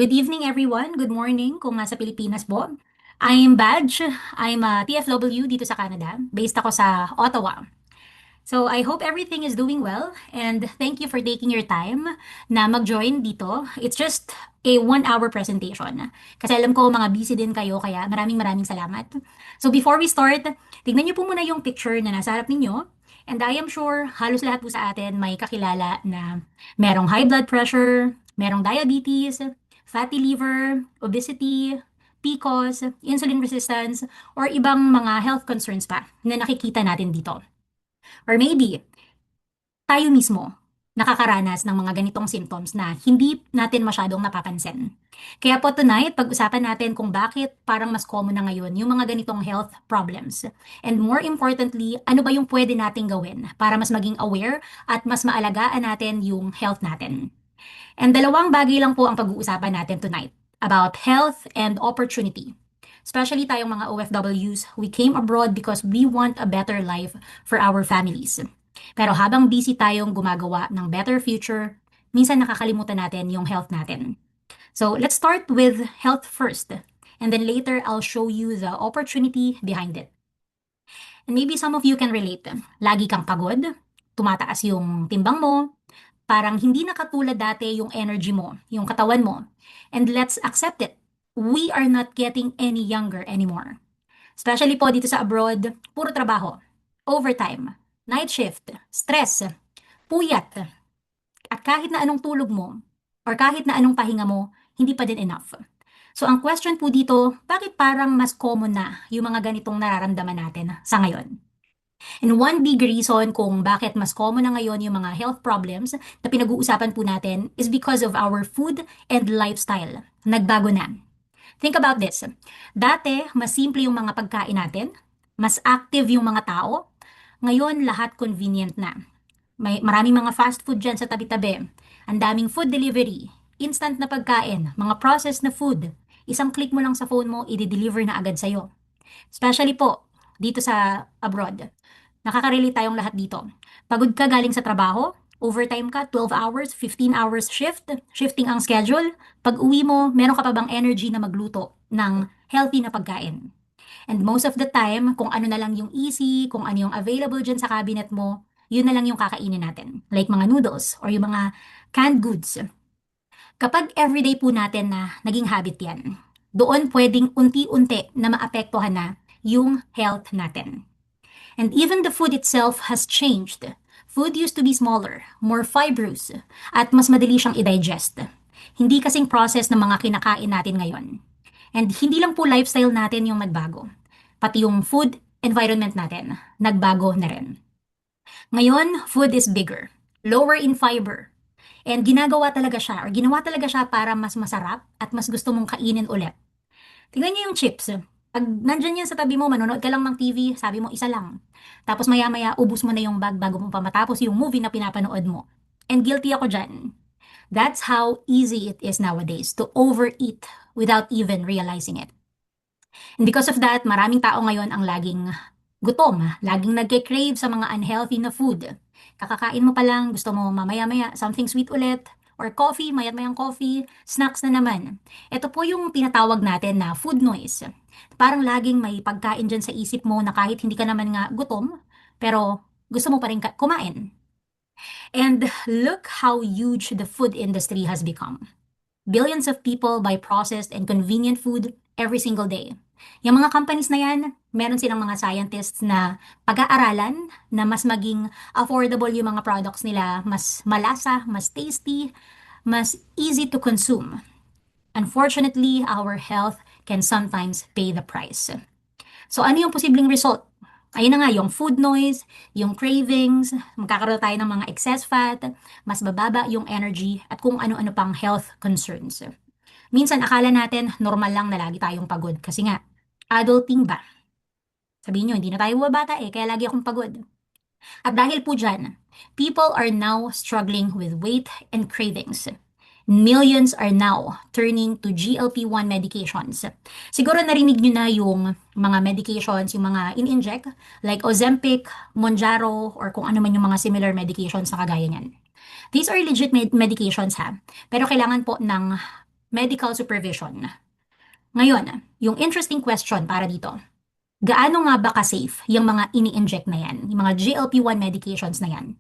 Good evening, everyone. Good morning kung nasa Pilipinas po. I'm Badge. I'm a TFW dito sa Canada. Based ako sa Ottawa. So I hope everything is doing well and thank you for taking your time na mag-join dito. It's just a 1 hour presentation. Kasi alam ko mga busy din kayo kaya maraming maraming salamat. So before we start, tignan niyo po muna yung picture na nasa harap ninyo. And I am sure halos lahat po sa atin may kakilala na merong high blood pressure, merong diabetes, fatty liver, obesity, PCOS, insulin resistance, or ibang mga health concerns pa na nakikita natin dito. Or maybe, tayo mismo nakakaranas ng mga ganitong symptoms na hindi natin masyadong napapansin. Kaya po tonight, pag-usapan natin kung bakit parang mas common na ngayon yung mga ganitong health problems. And more importantly, ano ba yung pwede nating gawin para mas maging aware at mas maalagaan natin yung health natin. And dalawang bagay lang po ang pag-uusapan natin tonight about health and opportunity. Especially tayong mga OFWs, we came abroad because we want a better life for our families. Pero habang busy tayong gumagawa ng better future, minsan nakakalimutan natin yung health natin. So let's start with health first. And then later, I'll show you the opportunity behind it. And maybe some of you can relate. Lagi kang pagod, tumataas yung timbang mo, parang hindi na katulad dati yung energy mo, yung katawan mo. And let's accept it. We are not getting any younger anymore. Especially po dito sa abroad, puro trabaho, overtime, night shift, stress, puyat, at kahit na anong tulog mo, or kahit na anong pahinga mo, hindi pa din enough. So ang question po dito, bakit parang mas common na yung mga ganitong nararamdaman natin sa ngayon? And one big reason kung bakit mas common na ngayon yung mga health problems na pinag-uusapan po natin is because of our food and lifestyle. Nagbago na. Think about this. Dati, mas simple yung mga pagkain natin, mas active yung mga tao. Ngayon, lahat convenient na. May maraming mga fast food dyan sa tabi-tabi. Ang daming food delivery, instant na pagkain, mga processed na food. Isang click mo lang sa phone mo, i-deliver na agad sa'yo. Especially po, dito sa abroad. Nakaka-relate tayong lahat dito. Pagod ka galing sa trabaho, overtime ka, 12 hours, 15 hours shift, shifting ang schedule. Pag uwi mo, meron ka pa bang energy na magluto ng healthy na pagkain? And most of the time, kung ano na lang yung easy, kung ano yung available dyan sa cabinet mo, yun na lang yung kakainin natin. Like mga noodles or yung mga canned goods. Kapag everyday po natin na naging habit yan, doon pwedeng unti-unti na maapektuhan na yung health natin. And even the food itself has changed. Food used to be smaller, more fibrous, at mas madali siyang i-digest. Hindi kasing process ng mga kinakain natin ngayon. And hindi lang po lifestyle natin yung nagbago. Pati yung food environment natin, nagbago na rin. Ngayon, food is bigger, lower in fiber, and ginagawa talaga siya or ginawa talaga siya para mas masarap at mas gusto mong kainin ulit. Tingnan niyo yung chips. Pag nandyan yan sa tabi mo, manonood ka lang ng TV, sabi mo isa lang. Tapos maya-maya, ubus mo na yung bag bago mo pa matapos yung movie na pinapanood mo. And guilty ako dyan. That's how easy it is nowadays to overeat without even realizing it. And because of that, maraming tao ngayon ang laging gutom, laging nagke-crave sa mga unhealthy na food. Kakakain mo pa lang, gusto mo mamaya-maya something sweet ulit, or coffee, mayat-mayang coffee, snacks na naman. Ito po yung tinatawag natin na food noise. Parang laging may pagkain dyan sa isip mo na kahit hindi ka naman nga gutom, pero gusto mo pa rin kumain. And look how huge the food industry has become. Billions of people buy processed and convenient food every single day. Yung mga companies na yan, meron silang mga scientists na pag-aaralan na mas maging affordable yung mga products nila, mas malasa, mas tasty, mas easy to consume. Unfortunately, our health can sometimes pay the price. So ano yung posibleng result? Ayun na nga, yung food noise, yung cravings, magkakaroon tayo ng mga excess fat, mas bababa yung energy, at kung ano-ano pang health concerns. Minsan akala natin normal lang na lagi tayong pagod kasi nga, adulting ba? Sabihin nyo, hindi na tayo bata kaya lagi akong pagod. At dahil po dyan, people are now struggling with weight and cravings. Millions are now turning to GLP-1 medications. Siguro narinig nyo na yung mga medications, yung mga in-inject, like Ozempic, Mounjaro, or kung ano man yung mga similar medications na kagaya niyan. These are legit medications ha, pero kailangan po ng medical supervision. Ngayon, yung interesting question para dito, gaano nga ba ka-safe yung mga ini-inject na yan, yung mga GLP-1 medications na yan?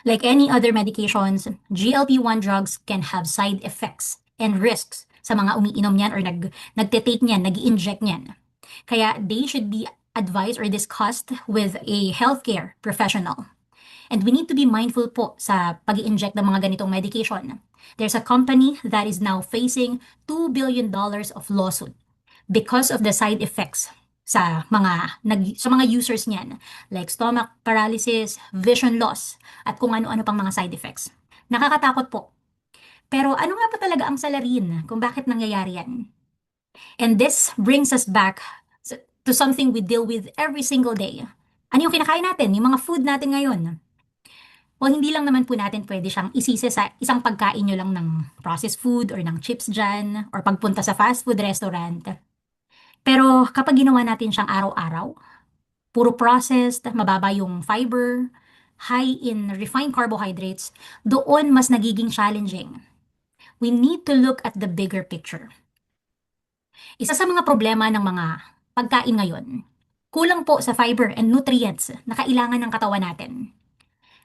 Like any other medications, GLP-1 drugs can have side effects and risks sa mga umiinom niyan or nagte-take niyan, nag-inject niyan. Kaya they should be advised or discussed with a healthcare professional. And we need to be mindful po sa pag-inject ng mga ganitong medication. There's a company that is now facing $2 billion of lawsuit because of the side effects sa mga users niyan, like stomach paralysis, vision loss, at kung ano-ano pang mga side effects. Nakakatakot po. Pero ano nga pa talaga ang salarin kung bakit nangyayari yan? And this brings us back to something we deal with every single day. Ano yung kinakain natin? Yung mga food natin ngayon. Well, hindi lang naman po natin pwede siyang isisi sa isang pagkain nyo lang ng processed food or ng chips dyan or pagpunta sa fast food restaurant. Pero kapag ginawa natin siyang araw-araw, puro processed, mababa yung fiber, high in refined carbohydrates, doon mas nagiging challenging. We need to look at the bigger picture. Isa sa mga problema ng mga pagkain ngayon, kulang po sa fiber and nutrients na kailangan ng katawan natin.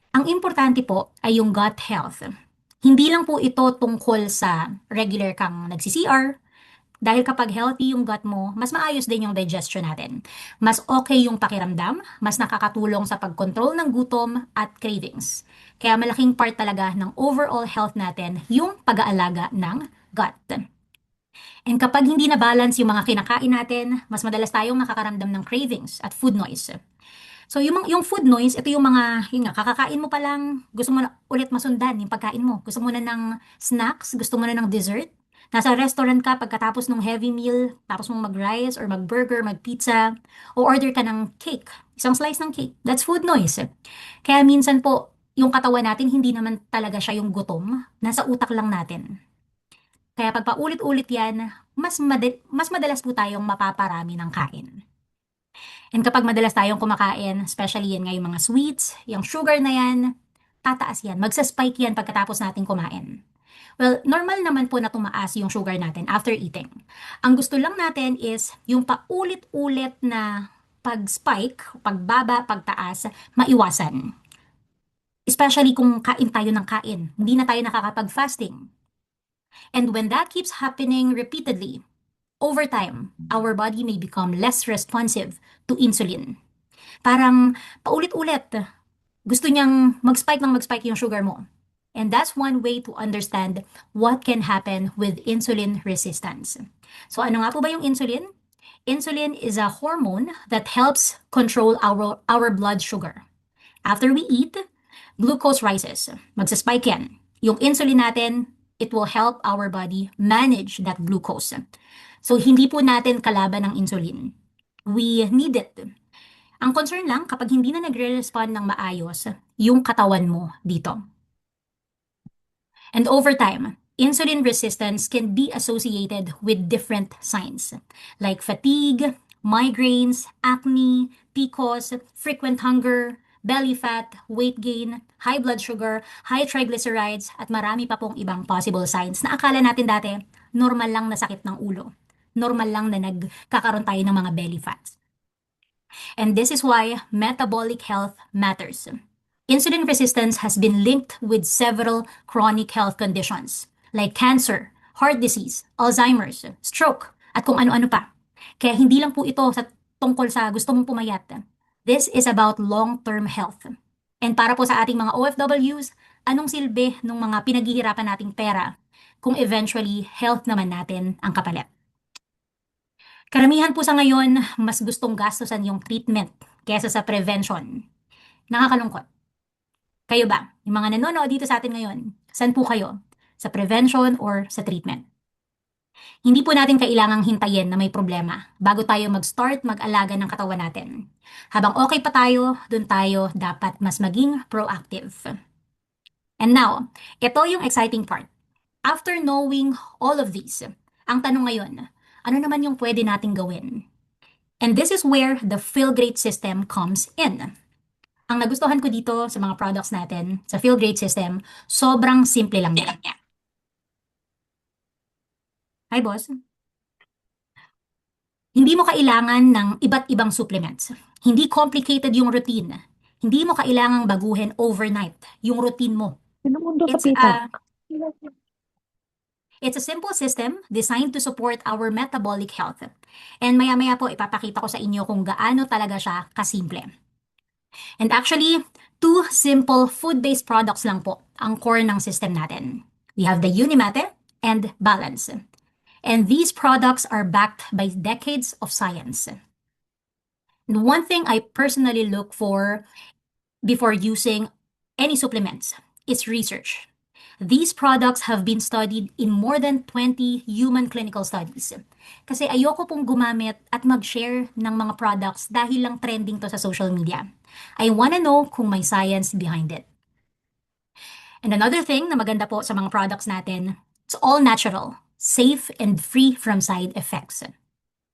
Ang importante po ay yung gut health. Hindi lang po ito tungkol sa regular kang nagsi-CR, dahil kapag healthy yung gut mo, mas maayos din yung digestion natin. Mas okay yung pakiramdam, mas nakakatulong sa pagkontrol ng gutom at cravings. Kaya malaking part talaga ng overall health natin yung pag-aalaga ng gut. And kapag hindi na balance yung mga kinakain natin, mas madalas tayong nakakaramdam ng cravings at food noise. So yung food noise, ito yung mga, yun nga, kakakain mo pa lang, gusto mo na ulit masundan yung pagkain mo. Gusto mo na ng snacks, gusto mo na ng dessert. Nasa restaurant ka pagkatapos ng heavy meal, tapos mong mag-rice or mag-burger, mag-pizza, o order ka ng cake, isang slice ng cake. That's food noise. Kaya minsan po, yung katawan natin, hindi naman talaga siya yung gutom, nasa utak lang natin. Kaya pag paulit-ulit yan, mas madalas po tayong mapaparami ng kain. And kapag madalas tayong kumakain, especially yan ngayong mga sweets, yung sugar na yan, tataas yan. Magsa-spike yan pagkatapos natin kumain. Well, normal naman po na tumaas yung sugar natin after eating. Ang gusto lang natin is yung paulit-ulit na pag-spike, pagbaba, pagtaas, maiwasan. Especially kung kain tayo ng kain. Hindi na tayo nakakapag-fasting. And when that keeps happening repeatedly, over time, our body may become less responsive to insulin. Parang paulit-ulit, gusto niyang mag-spike yung sugar mo. And that's one way to understand what can happen with insulin resistance. So ano nga po ba yung insulin? Insulin is a hormone that helps control our blood sugar. After we eat, glucose rises. Magsa-spike yan. Yung insulin natin, it will help our body manage that glucose. So hindi po natin kalaban ng insulin. We need it. Ang concern lang, kapag hindi na nagre-respond ng maayos, yung katawan mo dito. And over time, insulin resistance can be associated with different signs like fatigue, migraines, acne, PCOS, frequent hunger, belly fat, weight gain, high blood sugar, high triglycerides, at marami pa pong ibang possible signs na akala natin dati normal lang na sakit ng ulo. Normal lang na nagkakaroon tayo ng mga belly fats. And this is why metabolic health matters. Insulin resistance has been linked with several chronic health conditions like cancer, heart disease, Alzheimer's, stroke, at kung ano-ano pa. Kaya hindi lang po ito tungkol sa gusto mong pumayat. This is about long-term health. And para po sa ating mga OFWs, anong silbi ng mga pinaghihirapan nating pera kung eventually health naman natin ang kapalit? Karamihan po sa ngayon, mas gustong gastusan yung treatment kaysa sa prevention. Nakakalungkot. Kayo ba? Yung mga nanonood dito sa atin ngayon, saan po kayo? Sa prevention or sa treatment? Hindi po natin kailangang hintayin na may problema bago tayo mag-start mag-alaga ng katawan natin. Habang okay pa tayo, dun tayo dapat mas maging proactive. And now, ito yung exciting part. After knowing all of these, ang tanong ngayon, ano naman yung pwede nating gawin? And this is where the Feel Great system comes in. Ang nagustuhan ko dito sa mga products natin, sa Feel Great system, sobrang simple lang niya. Hi, boss. Hindi mo kailangan ng iba't ibang supplements. Hindi complicated yung routine. Hindi mo kailangang baguhin overnight yung routine mo. Sino mundo sa It's pita? a it's a simple system designed to support our metabolic health. And maya-maya po ipapakita ko sa inyo kung gaano talaga siya kasimple. And actually, two simple food-based products lang po ang core ng system natin. We have the Unimate and Balance. And these products are backed by decades of science. And one thing I personally look for before using any supplements is research. These products have been studied in more than 20 human clinical studies. Kasi ayoko pong gumamit at mag-share ng mga products dahil lang trending to sa social media. I wanna know kung may science behind it. And another thing na maganda po sa mga products natin, it's all natural, safe, and free from side effects.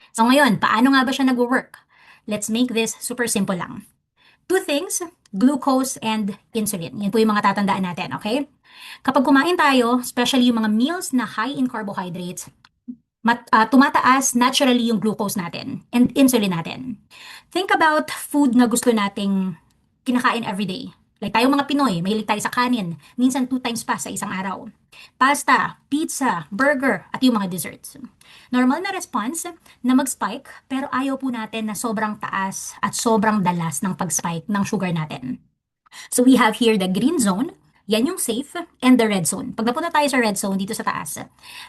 So ngayon, paano nga ba siya nag-work? Let's make this super simple lang. Two things, glucose and insulin. Yan po yung mga tatandaan natin, okay? Kapag kumain tayo, especially yung mga meals na high in carbohydrates, tumataas naturally yung glucose natin and insulin natin. Think about food na gusto nating kinakain everyday. Like tayong mga Pinoy, mahilig tayo sa kanin, minsan 2 times pa sa isang araw. Pasta, pizza, burger, at yung mga desserts. Normal na response na mag-spike, pero ayaw po natin na sobrang taas at sobrang dalas ng pag-spike ng sugar natin. So we have here the green zone, yan yung safe, and the red zone. Pag napunta tayo sa red zone dito sa taas,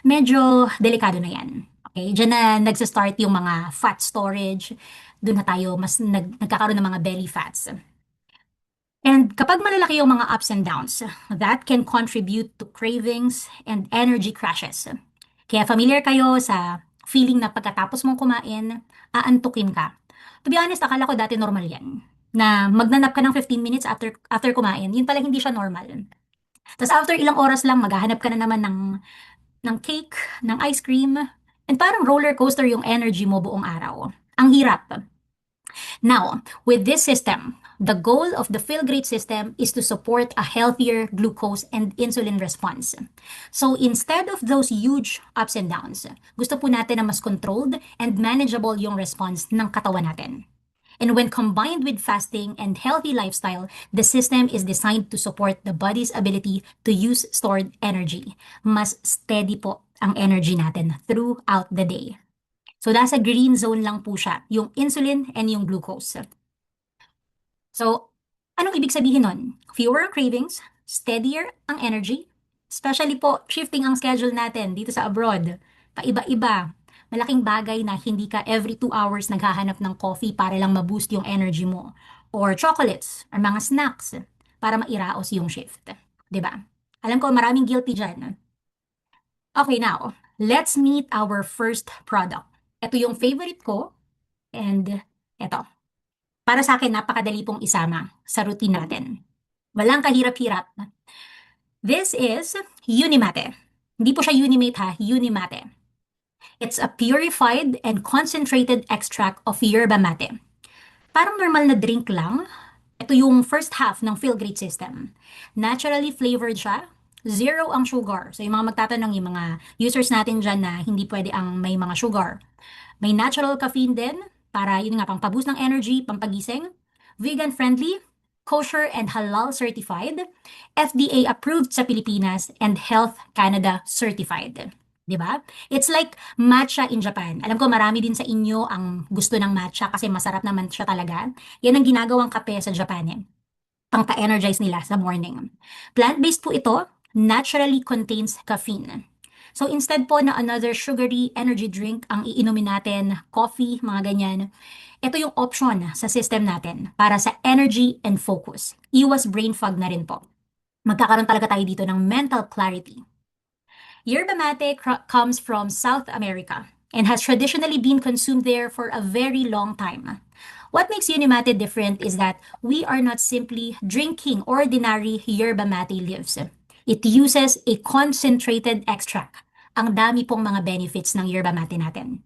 medyo delikado na yan. Okay, diyan na nagsa-start yung mga fat storage, doon na tayo mas nagkakaroon ng mga belly fats. And kapag malalaki yung mga ups and downs, that can contribute to cravings and energy crashes. Kaya familiar kayo sa feeling na pagkatapos mong kumain, aantukin ka. To be honest, akala ko dati normal yan. Na magnanap ka ng 15 minutes after kumain, yun pala hindi siya normal. Tapos after ilang oras lang, maghahanap ka na naman ng cake, ng ice cream, and parang roller coaster yung energy mo buong araw. Ang hirap. Now, with this system, the goal of the Feel Great system is to support a healthier glucose and insulin response. So instead of those huge ups and downs, gusto po natin na mas controlled and manageable yung response ng katawan natin. And when combined with fasting and healthy lifestyle, the system is designed to support the body's ability to use stored energy. Mas steady po ang energy natin throughout the day. So, nasa green zone lang po siya, yung insulin and yung glucose. So, anong ibig sabihin nun? Fewer ang cravings, steadier ang energy, especially po, shifting ang schedule natin dito sa abroad. Paiba-iba. Malaking bagay na hindi ka every 2 hours naghahanap ng coffee para lang ma-boost yung energy mo. Or chocolates, or mga snacks para mairaos yung shift. 'Di ba? Alam ko maraming guilty dyan. Okay, now, let's meet our first product. Ito yung favorite ko, and ito. Para sa akin, napakadali pong isama sa routine natin. Walang kahirap-hirap. This is Unimate. Hindi po siya Unimate ha, Unimate. It's a purified and concentrated extract of yerba mate. Parang normal na drink lang. Ito yung first half ng Feel Great system. Naturally flavored siya. Zero ang sugar. So yung mga magtatanong, yung mga users natin dyan na hindi pwede ang may mga sugar. May natural caffeine din para yun nga pang-boost ng energy, pampagising. Vegan friendly, kosher and halal certified, FDA approved sa Pilipinas and Health Canada certified. 'Di ba? It's like matcha in Japan. Alam ko marami din sa inyo ang gusto ng matcha kasi masarap naman siya talaga. Yan ang ginagawang kape sa Japan eh. Pang-pa-energize nila sa morning. Plant-based po ito, naturally contains caffeine. So instead po na another sugary energy drink ang iinumin natin, coffee, mga ganyan, ito yung option sa system natin para sa energy and focus. Iwas brain fog na rin po. Magkakaroon talaga tayo dito ng mental clarity. Yerba mate comes from South America and has traditionally been consumed there for a very long time. What makes Unimate different is that we are not simply drinking ordinary yerba mate leaves. It uses a concentrated extract. Ang dami pong mga benefits ng yerba mate natin.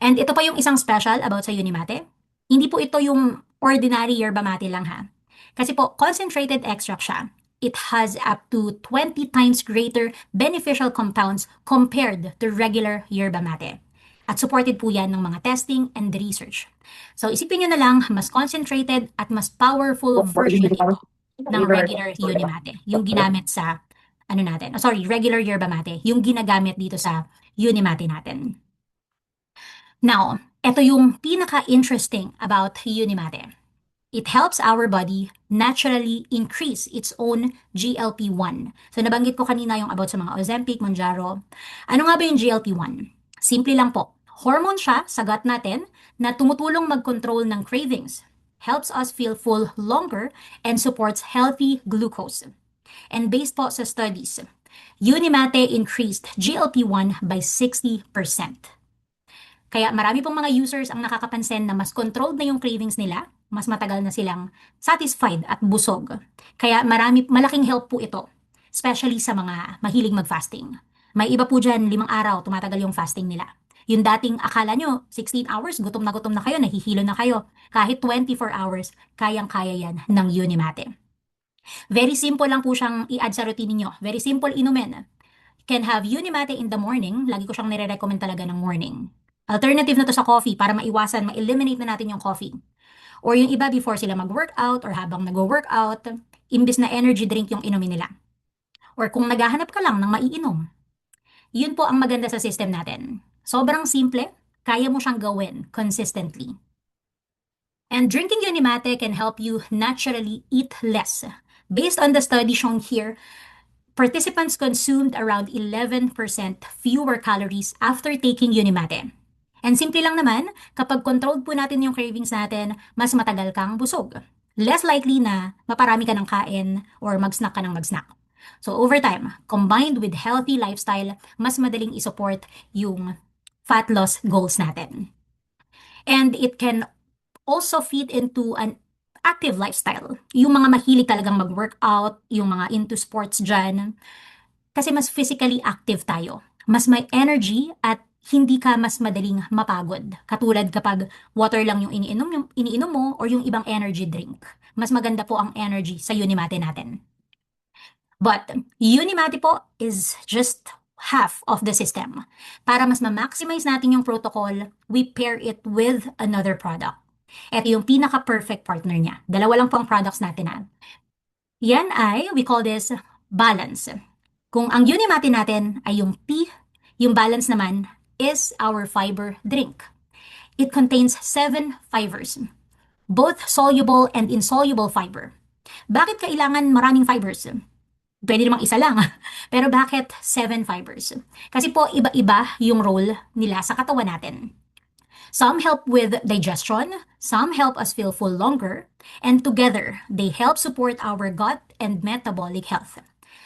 And ito pa yung isang special about sa Unimate. Hindi po ito yung ordinary yerba mate lang ha. Kasi po, concentrated extract siya. it has up to 20 times greater beneficial compounds compared to regular yerba mate. At supported po yan ng mga testing and research. So isipin nyo na lang, mas concentrated at mas powerful version ito ng regular yoni mate, yung ginamit sa regular yerba mate, yung ginagamit dito sa yoni mate natin. Now, ito yung pinaka-interesting about yoni mate. It helps our body naturally increase its own GLP-1. So nabanggit ko kanina yung about sa mga Ozempic, Mounjaro. Ano nga ba yung GLP-1? Simple lang po. Hormone siya sa gut natin na tumutulong mag-control ng cravings, helps us feel full longer, and supports healthy glucose. And based po sa studies, Unimate increased GLP-1 by 60%. Kaya marami pong mga users ang nakakapansin na mas controlled na yung cravings nila, mas matagal na silang satisfied at busog. Kaya malaking help po ito, especially sa mga mahilig mag-fasting. May iba po dyan, 5 araw, tumatagal yung fasting nila. Yung dating akala nyo, 16 hours, gutom na kayo, nahihilo na kayo. Kahit 24 hours, kayang-kaya yan ng Unimate. Very simple lang po siyang i-add sa routine niyo. Very simple inumin. Can have Unimate in the morning. Lagi ko siyang nire-recommend talaga ng morning. Alternative na to sa coffee para maiwasan, ma-eliminate na natin yung coffee. Or yung iba before sila mag-workout or habang nag-workout, imbis na energy drink yung inumin nila. Or kung naghahanap ka lang ng maiinom. Yun po ang maganda sa system natin. Sobrang simple, kaya mo siyang gawin consistently. And drinking Unimate can help you naturally eat less. Based on the study shown here, participants consumed around 11% fewer calories after taking Unimate. And simple lang naman, kapag controlled po natin yung cravings natin, mas matagal kang busog. Less likely na maparami ka ng kain or mag-snack ka ng mag-snack. So over time, combined with healthy lifestyle, mas madaling isupport yung fat loss goals natin. And it can also fit into an active lifestyle. Yung mga mahilig talagang mag-workout, yung mga into sports dyan, kasi mas physically active tayo. Mas may energy at hindi ka mas madaling mapagod. Katulad kapag water lang yung iniinom mo or yung ibang energy drink. Mas maganda po ang energy sa Unimate natin. But Unimate po is just half of the system. Para mas ma-maximize natin yung protocol, we pair it with another product. Ito yung pinaka-perfect partner niya. Dalawa lang po ang products natin. Yan ay, we call this balance. Kung ang Unimate natin ay yung P, yung balance naman is our fiber drink. It contains 7 fibers, both soluble and insoluble fiber. Bakit kailangan maraming fibers? Pwede namang isa lang. Pero bakit 7 fibers? Kasi po iba-iba yung role nila sa katawan natin. Some help with digestion, some help us feel full longer, and together, they help support our gut and metabolic health.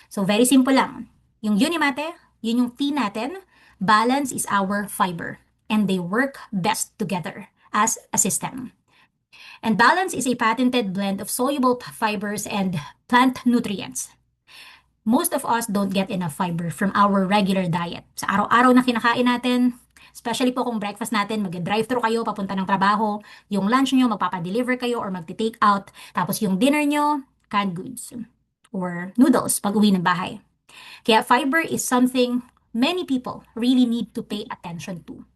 So very simple lang. Yung Unimate, yun yung tea natin, balance is our fiber, and they work best together as a system. And balance is a patented blend of soluble fibers and plant nutrients. Most of us don't get enough fiber from our regular diet. Sa araw-araw na kinakain natin, especially po kung breakfast natin, mag-drive-thru kayo, papunta ng trabaho, yung lunch nyo, magpapadeliver kayo or magti-take out, tapos yung dinner nyo, canned goods or noodles pag uwi ng bahay. Kaya fiber is something many people really need to pay attention to.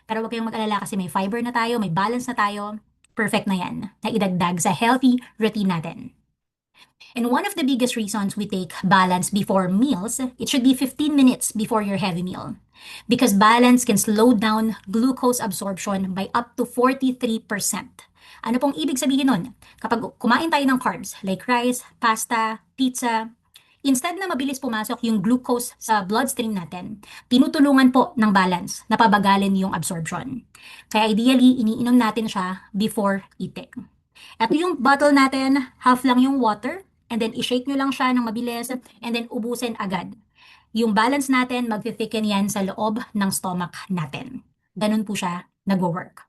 Pero huwag kayong mag-alala kasi may fiber na tayo, may balance na tayo, perfect na yan, na idagdag sa healthy routine natin. And one of the biggest reasons we take balance before meals, it should be 15 minutes before your heavy meal. Because balance can slow down glucose absorption by up to 43%. Ano pong ibig sabihin nun? Kapag kumain tayo ng carbs like rice, pasta, pizza, instead na mabilis pumasok yung glucose sa bloodstream natin, tinutulungan po ng balance na pabagalin yung absorption. Kaya ideally, iniinom natin siya before eating. Ito yung bottle natin, half lang yung water, and then i-shake nyo lang siya ng mabilis, and then ubusin agad. Yung balance natin, mag-thicken yan sa loob ng stomach natin. Ganun po siya nag-work.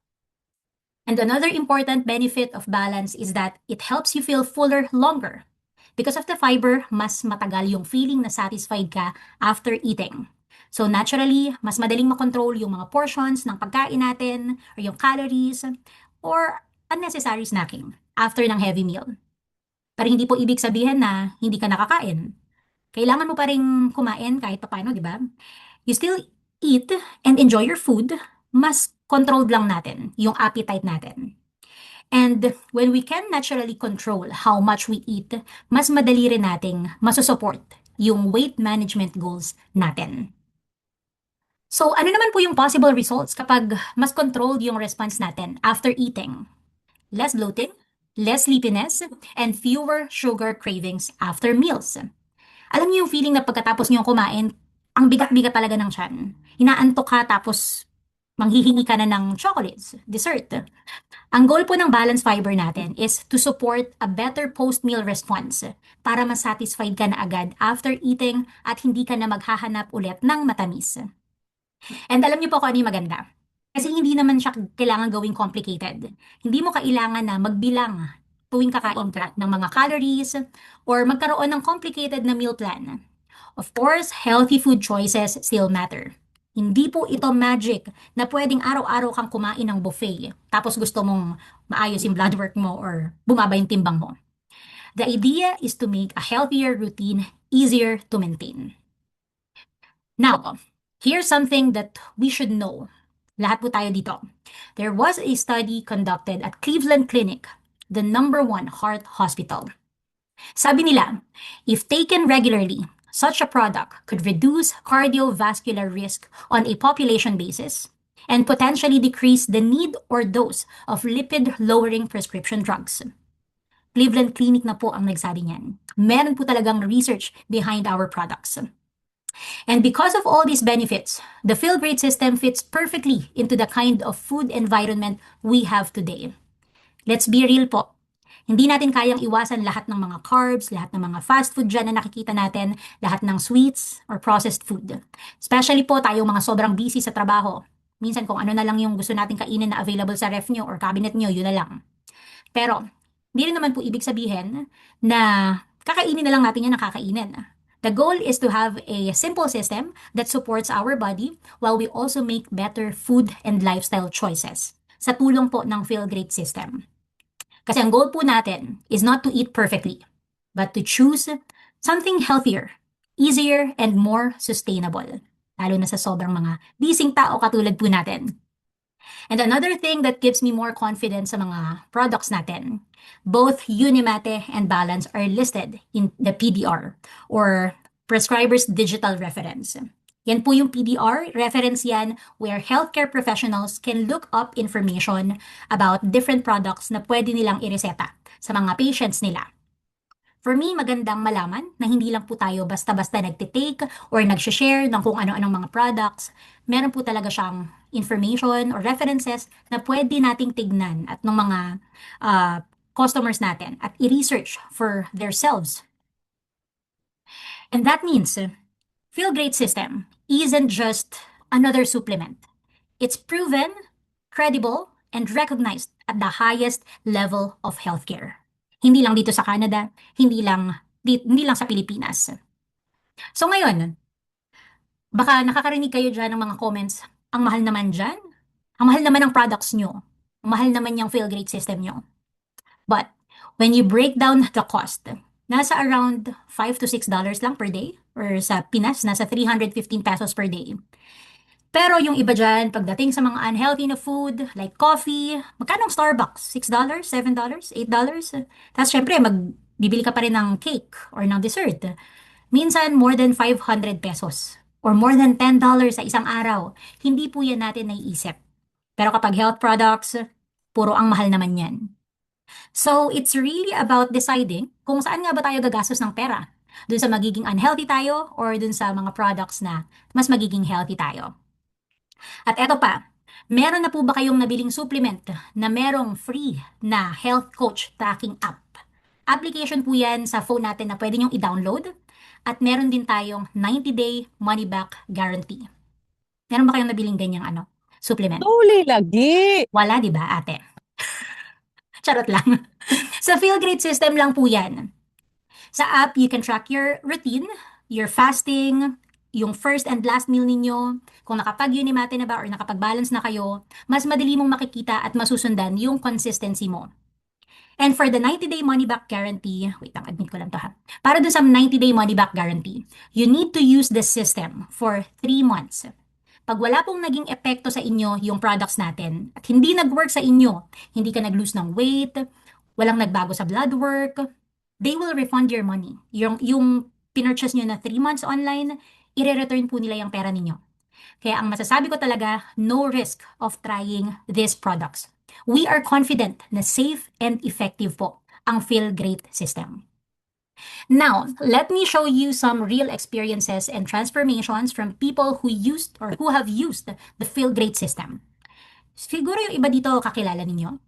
And another important benefit of balance is that it helps you feel fuller longer. Because of the fiber, mas matagal yung feeling na satisfied ka after eating. So naturally, mas madaling makontrol yung mga portions ng pagkain natin, or yung calories, or unnecessary snacking after ng heavy meal. Pero hindi po ibig sabihin na hindi ka nakakain. Kailangan mo pa rin kumain kahit papaano, di ba? You still eat and enjoy your food, mas controlled lang natin yung appetite natin. And when we can naturally control how much we eat, mas madali rin nating masusupport yung weight management goals natin. So, ano naman po yung possible results kapag mas controlled yung response natin after eating? Less bloating, less sleepiness, and fewer sugar cravings after meals. Alam niyo yung feeling na pagkatapos niyo kumain, ang bigat-bigat talaga ng tiyan. Inaantok ka tapos manghihingi ka na ng chocolates, dessert. Ang goal po ng balance fiber natin is to support a better post-meal response para masatisfied ka na agad after eating at hindi ka na maghahanap ulit ng matamis. And alam niyo po kung ano yung maganda. Kasi hindi naman siya kailangan gawing complicated. Hindi mo kailangan na magbilang tuwing kakain ka ng mga calories or magkaroon ng complicated na meal plan. Of course, healthy food choices still matter. Hindi po ito magic na pwedeng araw-araw kang kumain ng buffet tapos gusto mong maayos yung blood work mo or bumaba yung timbang mo. The idea is to make a healthier routine easier to maintain. Now, here's something that we should know. Lahat po tayo dito. There was a study conducted at Cleveland Clinic, the #1 heart hospital. Sabi nila, if taken regularly, such a product could reduce cardiovascular risk on a population basis and potentially decrease the need or dose of lipid-lowering prescription drugs. Cleveland Clinic na po ang nagsabi niyan. Meron po talagang research behind our products. And because of all these benefits, the Feel Great system fits perfectly into the kind of food environment we have today. Let's be real po. Hindi natin kayang iwasan lahat ng mga carbs, lahat ng mga fast food dyan na nakikita natin, lahat ng sweets or processed food. Especially po tayong mga sobrang busy sa trabaho. Minsan kung ano na lang yung gusto natin kainin na available sa ref nyo or cabinet nyo, yun na lang. Pero, hindi rin naman po ibig sabihin na kakainin na lang natin yan na kakainin. The goal is to have a simple system that supports our body while we also make better food and lifestyle choices sa tulong po ng Feel Great system. Kasi ang goal po natin is not to eat perfectly, but to choose something healthier, easier, and more sustainable. Lalo na sa sobrang mga bising tao katulad po natin. And another thing that gives me more confidence sa mga products natin, both Unimate and Balance are listed in the PDR or Prescriber's Digital Reference. Yan po yung PDR, reference yan where healthcare professionals can look up information about different products na pwede nilang ireseta sa mga patients nila. For me, magandang malaman na hindi lang po tayo basta-basta nagtitake or nagsishare ng kung ano-anong mga products. Meron po talaga siyang information or references na pwede nating tignan at ng mga customers natin at i-research for themselves. And that means, Feel Great system isn't just another supplement. It's proven, credible, and recognized at the highest level of healthcare. Hindi lang dito sa Canada, hindi lang sa Pilipinas. So ngayon, baka nakakarinig kayo dyan ng mga comments, ang mahal naman dyan, ang mahal naman ng products nyo, ang mahal naman yung Feel Great system nyo. But when you break down the cost, nasa around $5 to $6 lang per day, or sa Pinas, nasa 315 pesos per day. Pero yung iba dyan, pagdating sa mga unhealthy na food, like coffee, magkano ang Starbucks? $6, $7, $8? Tapos syempre, magbibili ka pa rin ng cake or ng dessert. Minsan, more than 500 pesos or more than $10 sa isang araw. Hindi po yan natin naiisip. Pero kapag health products, puro ang mahal naman yan. So, it's really about deciding kung saan nga ba tayo gagastos ng pera. Dun sa magiging unhealthy tayo or dun sa mga products na mas magiging healthy tayo. At eto pa, meron na po ba kayong nabiling supplement na merong free na health coach tracking app? Application po yan sa phone natin na pwede nyong i-download at meron din tayong 90-day money-back guarantee. Meron ba kayong nabiling ganyang supplement? Duli lagi. Wala, di ba, ate? Charot lang. Sa Feel Great system lang po yan. Sa app, you can track your routine, your fasting, yung first and last meal ninyo, kung nakapag-Unimate na ba or nakapag-balance na kayo, mas madali mong makikita at masusundan yung consistency mo. And for the 90-day money-back guarantee, wait lang, admit ko lang to ha. Para dun sa 90-day money-back guarantee, you need to use the system for 3 months. Pag wala pong naging epekto sa inyo yung products natin at hindi nag-work sa inyo, hindi ka nag-lose ng weight, walang nagbago sa blood work, they will refund your money. Yung pinurchase nyo na 3 months online, i-return po nila yung pera ninyo. Kaya ang masasabi ko talaga, no risk of trying these products. We are confident na safe and effective po ang Feel Great system. Now, let me show you some real experiences and transformations from people who used or who have used the Feel Great system. Siguro yung iba dito kakilala ninyo.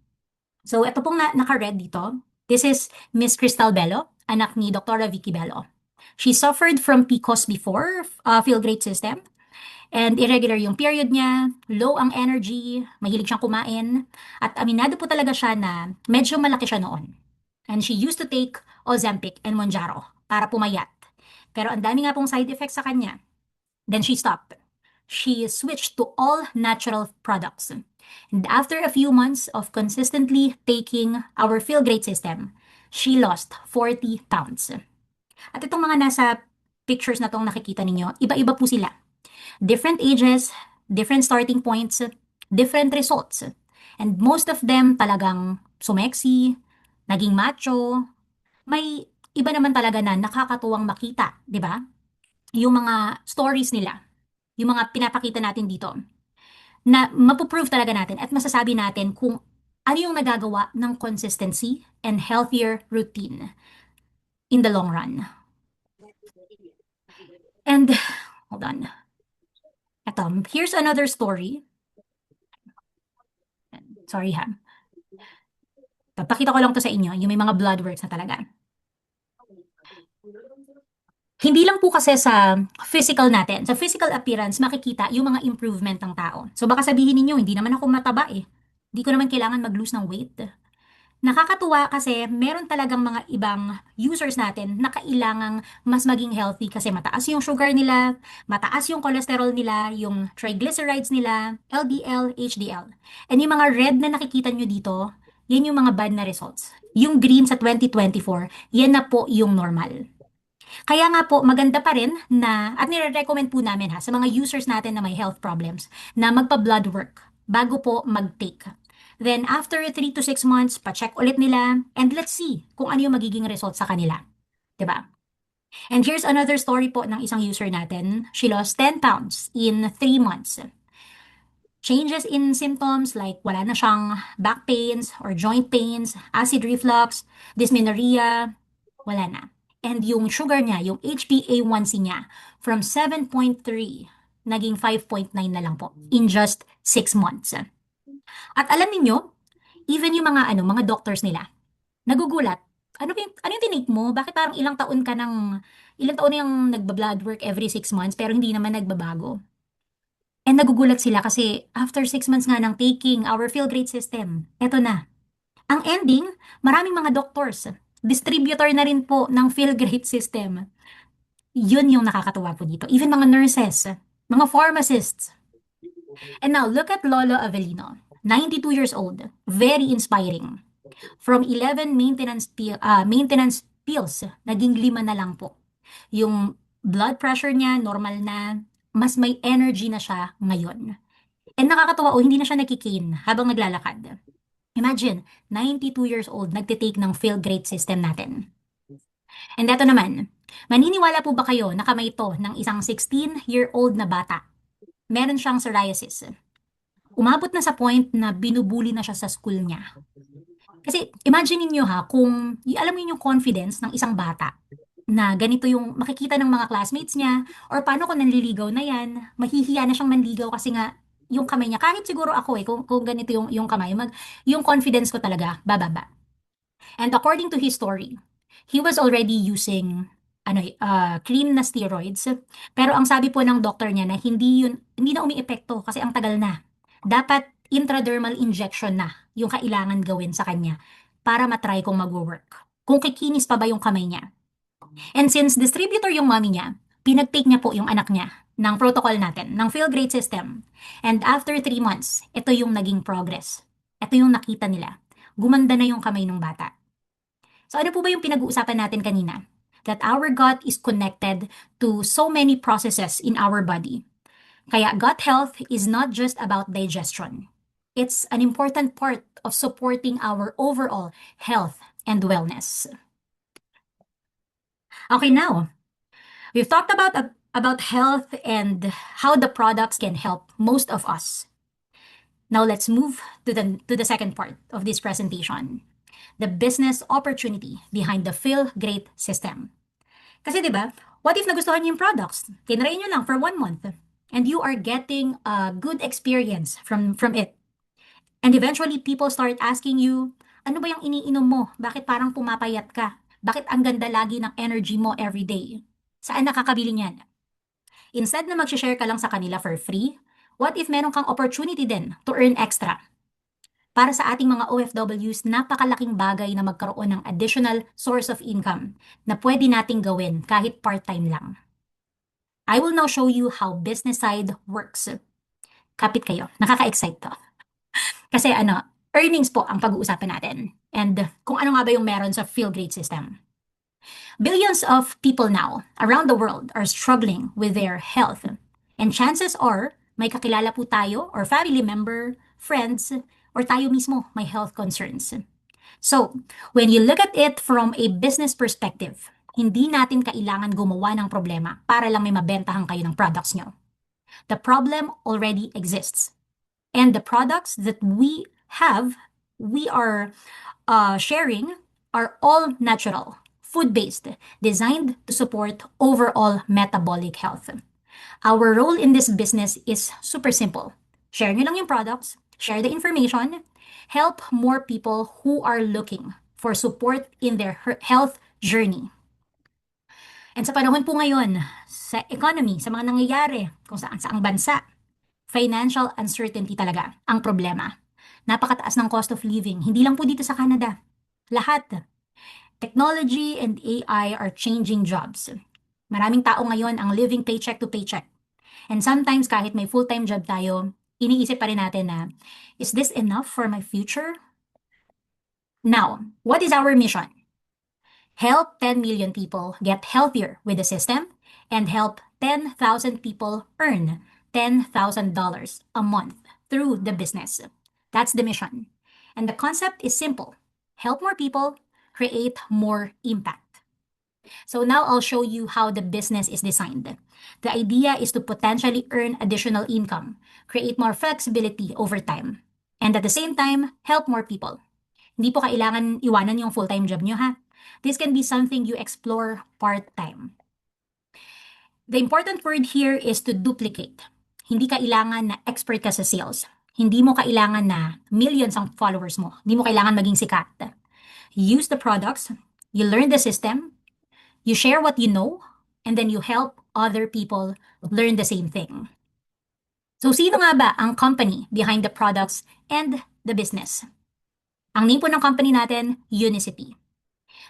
So, ito pong naka-red dito. This is Miss Cristal Bello, anak ni Dr. Vicky Bello. She suffered from PCOS before Feel Great system. And irregular yung period niya, low ang energy, mahilig siyang kumain, at aminado po talaga siya na medyo malaki siya noon. And she used to take Ozempic and Monjaro para pumayat. Pero ang dami nga pong side effects sa kanya. Then she stopped. She switched to all natural products. And after a few months of consistently taking our Feel Great system, she lost 40 pounds. At itong mga nasa pictures na tong nakikita ninyo, iba-iba po sila. Different ages, different starting points, different results. And most of them talagang sumeksi, naging macho. May iba naman talaga na nakakatuwang makita, di ba? Yung mga stories nila, yung mga pinapakita natin dito, na mapuprove talaga natin at masasabi natin kung ano yung nagagawa ng consistency and healthier routine in the long run. And, hold on. Eto, here's another story. Sorry ha. Papakita ko lang to sa inyo, yung may mga blood works na talaga. Hindi lang po kasi sa physical natin, sa physical appearance, makikita yung mga improvement ng tao. So baka sabihin ninyo, hindi naman ako mataba eh. Hindi ko naman kailangan mag-lose ng weight. Nakakatuwa kasi meron talagang mga ibang users natin na kailangang mas maging healthy kasi mataas yung sugar nila, mataas yung cholesterol nila, yung triglycerides nila, LDL, HDL. And yung mga red na nakikita nyo dito, yan yung mga bad na results. Yung green sa 2024, yan na po yung normal. Kaya nga po, maganda pa rin na, at nire-recommend po namin ha, sa mga users natin na may health problems, na magpa-blood work bago po mag-take. Then, after 3 to 6 months, pa-check ulit nila, and let's see kung ano yung magiging result sa kanila. 'Di ba? And here's another story po ng isang user natin. She lost 10 pounds in 3 months. Changes in symptoms like wala na siyang back pains or joint pains, acid reflux, dysmenorrhea, wala na. And yung sugar niya, yung HbA1c niya, from 7.3, naging 5.9 na lang po in just 6 months. At alam niyo, even yung mga doctors nila, nagugulat. Ano yung tinake mo? Bakit parang ilang taon na yung nagba-blood work every 6 months pero hindi naman nagbabago? And nagugulat sila kasi after 6 months nga ng taking our Feel Great system, eto na. Ang ending, maraming mga doctors, distributor na rin po ng Feel Great system. Yun yung nakakatuwa po dito. Even mga nurses, mga pharmacists. And now, look at Lolo Avellino, 92 years old, very inspiring. From 11 maintenance pills, naging 5 na lang po. Yung blood pressure niya, normal na, mas may energy na siya ngayon. And nakakatuwa, hindi na siya nakikane habang naglalakad. Imagine, 92 years old, nagtitake ng Feel Great system natin. And eto naman, maniniwala po ba kayo na kamay ito ng isang 16-year-old na bata? Meron siyang psoriasis. Umabot na sa point na binubuli na siya sa school niya. Kasi imagine niyo ha, kung alam niyo yung confidence ng isang bata na ganito yung makikita ng mga classmates niya or paano kung nanliligaw na yan, mahihiya na siyang manligaw kasi nga yung kamay niya, kahit siguro ako kung ganito yung kamay, yung confidence ko talaga, bababa. And according to his story, he was already using clean na steroids. Pero ang sabi po ng doctor niya na hindi na umiepekto kasi ang tagal na. Dapat intradermal injection na yung kailangan gawin sa kanya para matry kung mag-work. Kung kikinis pa ba yung kamay niya. And since distributor yung mommy niya, pinag-take niya po yung anak niya ng protocol natin, ng Feel Great system. And after 3 months, ito yung naging progress. Ito yung nakita nila. gumanda na yung kamay ng bata. So ano po ba yung pinag-uusapan natin kanina? That our gut is connected to so many processes in our body. Kaya gut health is not just about digestion. It's an important part of supporting our overall health and wellness. Okay, now we've talked about health and how the products can help most of us. Now let's move to the second part of this presentation, the business opportunity behind the Feel Great system. Kasi 'di ba, what if nagustuhan niyo yung products? Tinry niyo lang for 1 month and you are getting a good experience from it. And eventually people start asking you, ano ba yung iniinom mo? Bakit parang pumapayat ka? Bakit ang ganda lagi ng energy mo every day? Saan nakakabili niyan? Instead na mag-share ka lang sa kanila for free, what if meron kang opportunity din to earn extra? Para sa ating mga OFWs, napakalaking bagay na magkaroon ng additional source of income na pwede nating gawin kahit part-time lang. I will now show you how business side works. Kapit kayo, nakaka-excite to. Kasi earnings po ang pag-uusapan natin. And kung ano nga ba yung meron sa Feel Great system. Billions of people now around the world are struggling with their health. And chances are, may kakilala po tayo or family member, friends, or tayo mismo may health concerns. So, when you look at it from a business perspective, hindi natin kailangan gumawa ng problema para lang may mabentahan kayo ng products nyo. The problem already exists. And the products that we are sharing are all natural, food-based, designed to support overall metabolic health. Our role in this business is super simple. Share nyo lang yung products, share the information, help more people who are looking for support in their health journey. And sa panahon po ngayon, sa economy, sa mga nangyayari kung saan saang bansa, financial uncertainty talaga ang problema. Napakataas ng cost of living, hindi lang po dito sa Canada. Lahat. Technology and AI are changing jobs. Maraming tao ngayon ang living paycheck to paycheck. And sometimes kahit may full-time job tayo, iniisip pa rin natin na, is this enough for my future? Now, what is our mission? Help 10 million people get healthier with the system and help 10,000 people earn $10,000 a month through the business. That's the mission. And the concept is simple. Help more people, create more impact. So now I'll show you how the business is designed. The idea is to potentially earn additional income, create more flexibility over time, and at the same time, help more people. Hindi po kailangan iwanan yung full-time job nyo ha. This can be something you explore part-time. The important word here is to duplicate. Hindi kailangan na expert ka sa sales. Hindi mo kailangan na millions ang followers mo. Hindi mo kailangan maging sikat. Use the products, you learn the system, you share what you know, and then you help other people learn the same thing. So sino nga ba ang company behind the products and the business? Ang name po ng company natin, Unicity.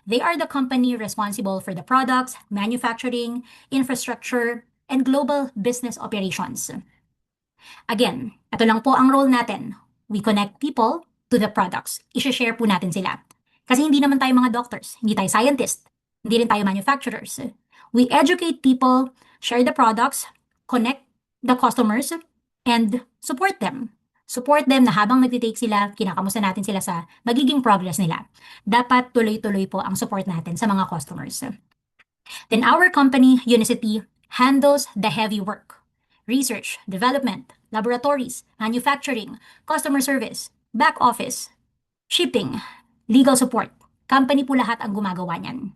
They are the company responsible for the products, manufacturing, infrastructure, and global business operations. Again, ito lang po ang role natin. We connect people to the products. I-share po natin sila. Kasi hindi naman tayo mga doctors, hindi tayo scientists, hindi rin tayo manufacturers. We educate people, share the products, connect the customers, and support them. Support them na habang nagtitake sila, kinakamusta natin sila sa magiging progress nila. Dapat tuloy-tuloy po ang support natin sa mga customers. Then our company, Unicity, handles the heavy work. Research, development, laboratories, manufacturing, customer service, back office, shipping, legal support. Company po lahat ang gumagawa niyan.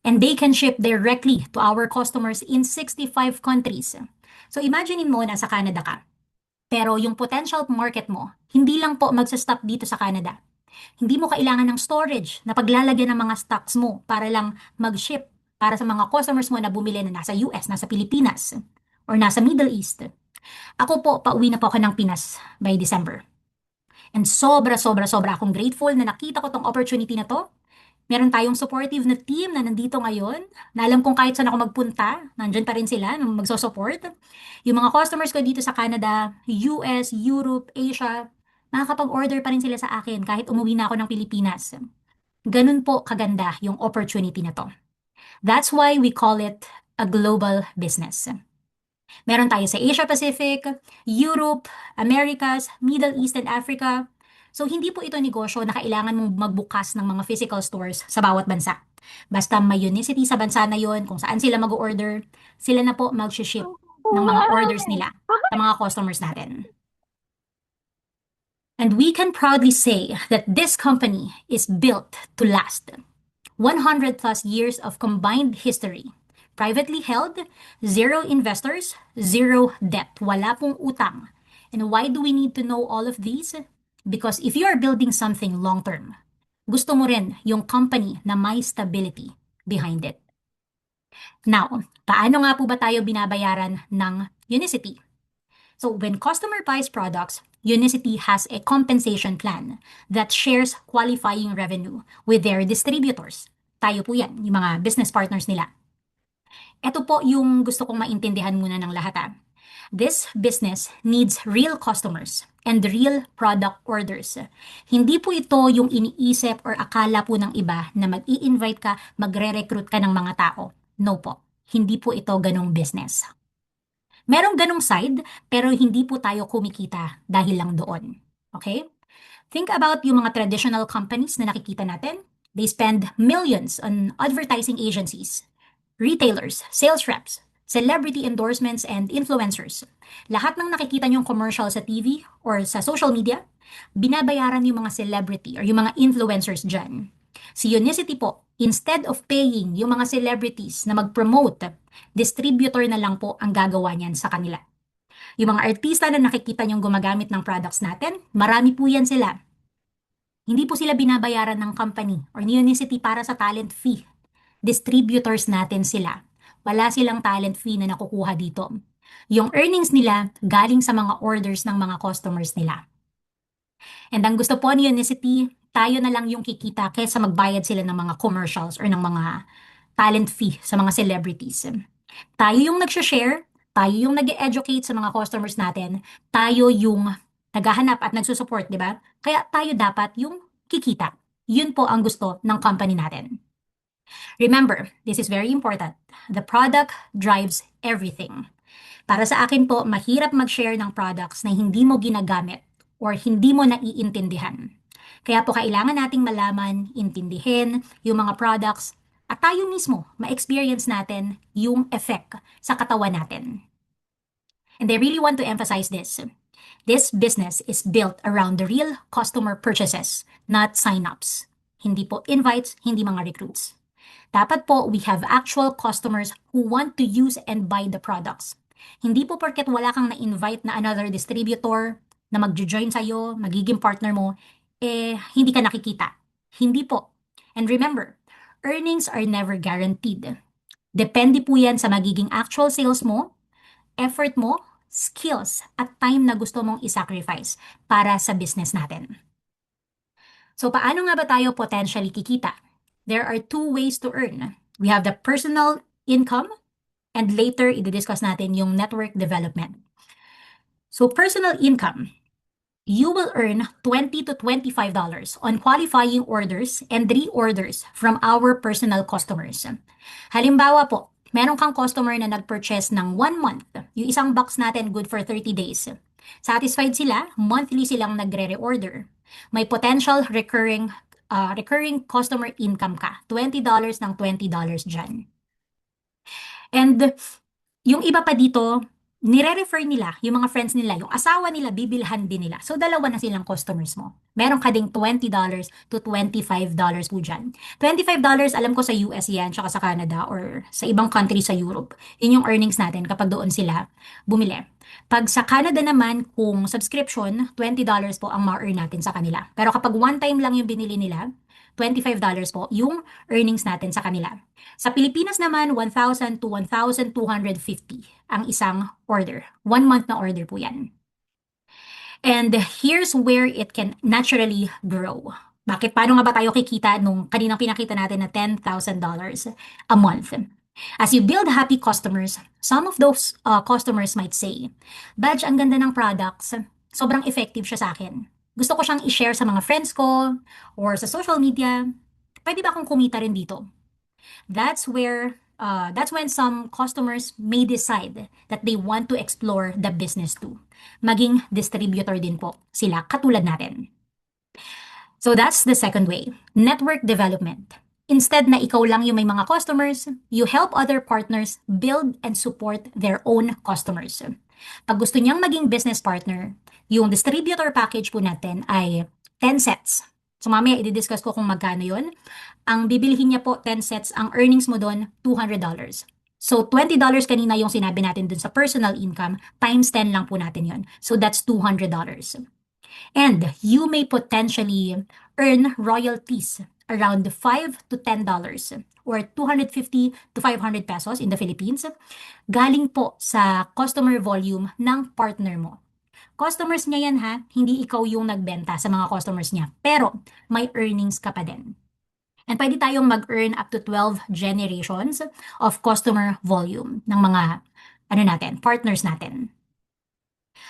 And they can ship directly to our customers in 65 countries. So imagine mo nasa Canada ka. Pero yung potential market mo, hindi lang po magsa-stop dito sa Canada. Hindi mo kailangan ng storage na paglalagyan ng mga stocks mo para lang mag-ship para sa mga customers mo na bumili na nasa US, nasa Pilipinas, or nasa Middle East. Ako po, pauwi na po ako ng Pinas by December. And sobra akong grateful na nakita ko tong opportunity na to. Meron tayong supportive na team na nandito ngayon, na alam kong kahit saan ako magpunta, nandyan pa rin sila na magso-support. Yung mga customers ko dito sa Canada, US, Europe, Asia, Makakapag-order pa rin sila sa akin kahit umuwi na ako ng Pilipinas. Ganun po kaganda yung opportunity na to. That's why we call it a global business. Meron tayo sa Asia Pacific, Europe, Americas, Middle East and Africa. So hindi po ito negosyo na kailangan mong magbukas ng mga physical stores sa bawat bansa. Basta may unicity sa bansa na yon, kung saan sila mag-order, sila na po mag-ship ng mga orders nila sa mga customers natin. And we can proudly say that this company is built to last. 100 plus years of combined history. Privately held, zero investors, zero debt, wala pong utang. And why do we need to know all of these? Because if you are building something long-term, gusto mo rin yung company na may stability behind it. Now, paano nga po ba tayo binabayaran ng Unicity? So when customer buys products, Unicity has a compensation plan that shares qualifying revenue with their distributors. Tayo po yan, yung mga business partners nila. Ito po yung gusto kong maintindihan muna ng lahat. This business needs real customers and real product orders. Hindi po ito yung iniisip or akala po ng iba na mag-i-invite ka, magre-recruit ka ng mga tao. No po, hindi po ito ganong business. Merong ganong side, pero hindi po tayo kumikita dahil lang doon. Okay? Think about yung mga traditional companies na nakikita natin. They spend millions on advertising agencies, retailers, sales reps, celebrity endorsements, and influencers. Lahat ng nakikita niyong commercial sa TV or sa social media, binabayaran yung mga celebrity or yung mga influencers dyan. Si Unicity po, instead of paying yung mga celebrities na mag-promote, distributor na lang po ang gagawa niyan sa kanila. Yung mga artista na nakikita niyong gumagamit ng products natin, marami po yan sila. Hindi po sila binabayaran ng company or ni Unicity para sa talent fee. Distributors natin sila. Wala silang talent fee na nakukuha dito. Yung earnings nila galing sa mga orders ng mga customers nila. And ang gusto po ni Unicity, tayo na lang yung kikita kaysa magbayad sila ng mga commercials or ng mga talent fee sa mga celebrities. Tayo yung nag-share, tayo yung nag-educate sa mga customers natin, tayo yung naghahanap at nagsusupport, di ba? Kaya tayo dapat yung kikita. Yun po ang gusto ng company natin. Remember, this is very important. The product drives everything. Para sa akin po, mahirap mag-share ng products na hindi mo ginagamit or hindi mo naiintindihan. Kaya po kailangan nating malaman, intindihin yung mga products at tayo mismo ma-experience natin yung effect sa katawan natin. And I really want to emphasize this. This business is built around the real customer purchases, not sign-ups. Hindi po invites, hindi mga recruits. Dapat po we have actual customers who want to use and buy the products. Hindi po porket wala kang na-invite na another distributor na mag-join sa'yo, magiging partner mo, hindi ka nakikita. Hindi po. And remember, earnings are never guaranteed. Depende po yan sa magiging actual sales mo, effort mo, skills, at time na gusto mong isacrifice para sa business natin. So paano nga ba tayo potentially kikita? There are two ways to earn. We have the personal income and later i-discuss natin yung network development. So personal income, you will earn $20 to $25 on qualifying orders and reorders from our personal customers. Halimbawa po, meron kang customer na nag-purchase ng 1 month. Yung isang box natin good for 30 days. Satisfied sila, monthly silang nagre-reorder. May potential recurring customer income ka. $20 ng $20 dyan. And yung iba pa dito, nire-refer nila, yung mga friends nila, yung asawa nila, bibilhan din nila. So, dalawa na silang customers mo. Meron ka ding $20 to $25 po dyan. $25, alam ko sa US yan, tsaka sa Canada, or sa ibang country sa Europe. Yun yung earnings natin kapag doon sila bumili. Pag sa Canada naman, kung subscription, $20 po ang ma-earn natin sa kanila. Pero kapag one time lang yung binili nila, $25 po yung earnings natin sa kanila. Sa Pilipinas naman, 1,000 to 1,250 ang isang order. 1 month na order po yan. And here's where it can naturally grow. Bakit? Paano nga ba tayo kikita nung kaninang pinakita natin na $10,000 a month? As you build happy customers, some of those customers might say, Badge, ang ganda ng products, sobrang effective siya sa akin. Gusto ko siyang i-share sa mga friends ko or sa social media. Pwede ba akong kumita rin dito? That's when some customers may decide that they want to explore the business too. Maging distributor din po sila katulad natin. So that's the second way, network development. Instead na ikaw lang yung may mga customers, you help other partners build and support their own customers. Pag gusto niyang maging business partner, yung distributor package po natin ay 10 sets. So mamaya i-discuss ko kung magkano yon. Ang bibilihin niya po 10 sets, ang earnings mo doon $200. So $20 kanina yung sinabi natin dun sa personal income, times 10 lang po natin yon. So that's $200. And you may potentially earn royalties around $5 to $10 or 250 to 500 pesos in the Philippines galing po sa customer volume ng partner mo. Customers niya yan ha, hindi ikaw yung nagbenta sa mga customers niya, pero may earnings ka pa din. And pwede tayong mag-earn up to 12 generations of customer volume ng mga partners natin.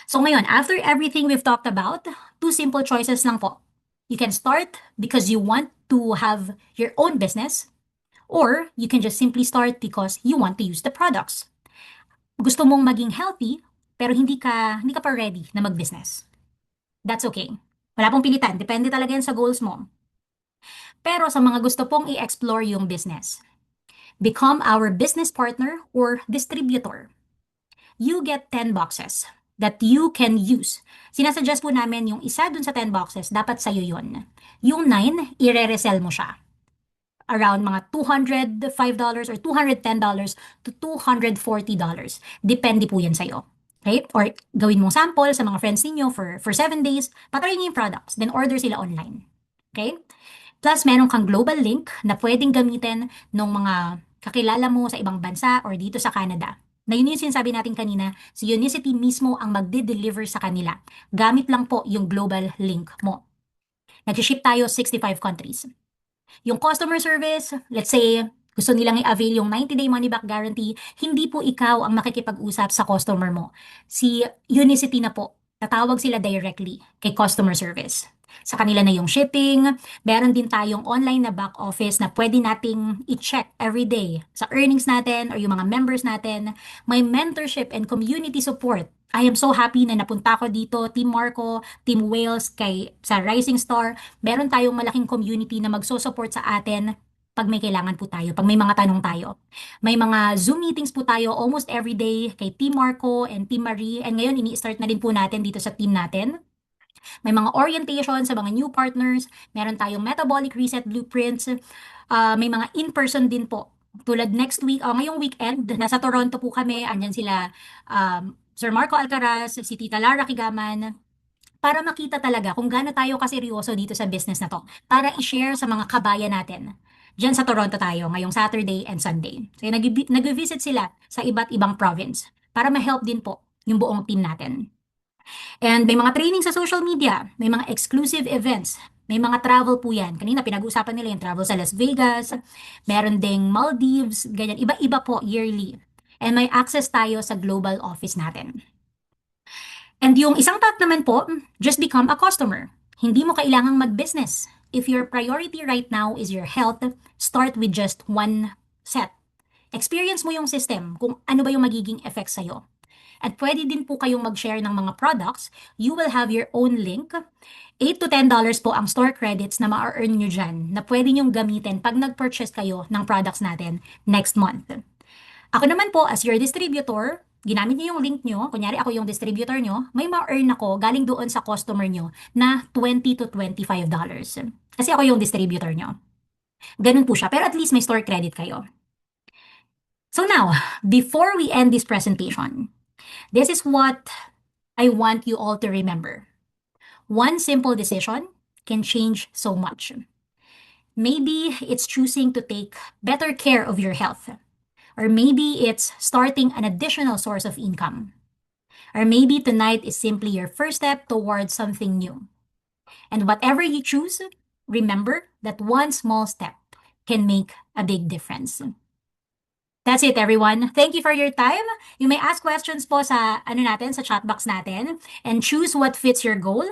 So ngayon, after everything we've talked about, two simple choices lang po. You can start because you want to have your own business, or you can just simply start because you want to use the products. Gusto mong maging healthy, pero hindi ka pa ready na mag-business. That's okay. Wala pong pilitan. Depende talaga yan sa goals mo. Pero sa mga gusto pong i-explore yung business, become our business partner or distributor. You get 10 boxes that you can use. Sinasuggest po namin yung isa dun sa 10 boxes, dapat sa'yo yun. Yung 9, i-re-resell mo siya. Around mga $205 or $210 to $240. Depende po yan sa'yo. Okay? Or gawin mong sample sa mga friends ninyo for 7 days, patry niyo yung products, then order sila online. Okay? Plus, meron kang global link na pwedeng gamitin ng mga kakilala mo sa ibang bansa or dito sa Canada. Na yun yung sinasabi natin kanina, si Unicity mismo ang magde-deliver sa kanila. Gamit lang po yung global link mo. Nag-ship tayo 65 countries. Yung customer service, let's say, gusto nilang i-avail yung 90-day money-back guarantee, hindi po ikaw ang makikipag-usap sa customer mo. Si Unicity na po, tatawag sila directly kay customer service. Sa kanila na yung shipping, meron din tayong online na back office na pwede nating i-check every day sa earnings natin or yung mga members natin. May mentorship and community support. I am so happy na napunta ko dito, Team Marco, Team Wales, sa Rising Star. Meron tayong malaking community na magso-support sa atin pag may kailangan po tayo, pag may mga tanong tayo. May mga Zoom meetings po tayo almost every day kay Team Marco and Team Marie. And ngayon, ini-start na din po natin dito sa team natin. May mga orientation sa mga new partners, meron tayong metabolic reset blueprints, may mga in-person din po. Tulad next week, ngayong weekend, nasa Toronto po kami, andyan sila Sir Marco Alcaraz, si Tita Lara Kigaman, para makita talaga kung gaano tayo kaseryoso dito sa business na to, para i-share sa mga kabayan natin. Diyan sa Toronto tayo, ngayong Saturday and Sunday. So nag-visit sila sa iba't ibang province para ma-help din po yung buong team natin. And may mga training sa social media, may mga exclusive events, may mga travel po yan. Kanina pinag-uusapan nila yung travel sa Las Vegas, meron ding Maldives, ganyan. Iba-iba po yearly. And may access tayo sa global office natin. And yung isang thought naman po, just become a customer. Hindi mo kailangang mag-business. If your priority right now is your health, start with just one set. Experience mo yung system, kung ano ba yung magiging effect sa'yo. At pwede din po kayong mag-share ng mga products. You will have your own link. $8 to $10 po ang store credits na ma-earn nyo dyan na pwede nyong gamitin pag nag-purchase kayo ng products natin next month. Ako naman po, as your distributor, ginamit niyo yung link nyo, kunyari ako yung distributor nyo, may ma-earn ako galing doon sa customer nyo na $20 to $25. Kasi ako yung distributor nyo. Ganun po siya, pero at least may store credit kayo. So now, before we end this presentation, this is what I want you all to remember. One simple decision can change so much. Maybe it's choosing to take better care of your health. Or maybe it's starting an additional source of income. Or maybe tonight is simply your first step towards something new. And whatever you choose, remember that one small step can make a big difference. That's it, everyone. Thank you for your time. You may ask questions po sa sa chat box natin and choose what fits your goal.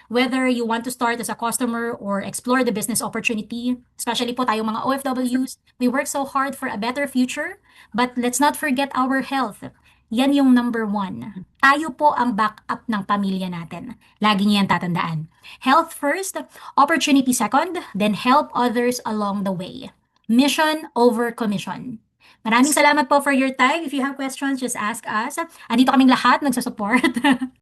Whether you want to start as a customer or explore the business opportunity, especially po tayong mga OFWs, we work so hard for a better future, but let's not forget our health. Yan yung number one. Tayo po ang backup ng pamilya natin. Lagi niyan tatandaan. Health first, opportunity second, then help others along the way. Mission over commission. Maraming salamat po for your time. If you have questions, just ask us. Andito kaming lahat nagsusupport.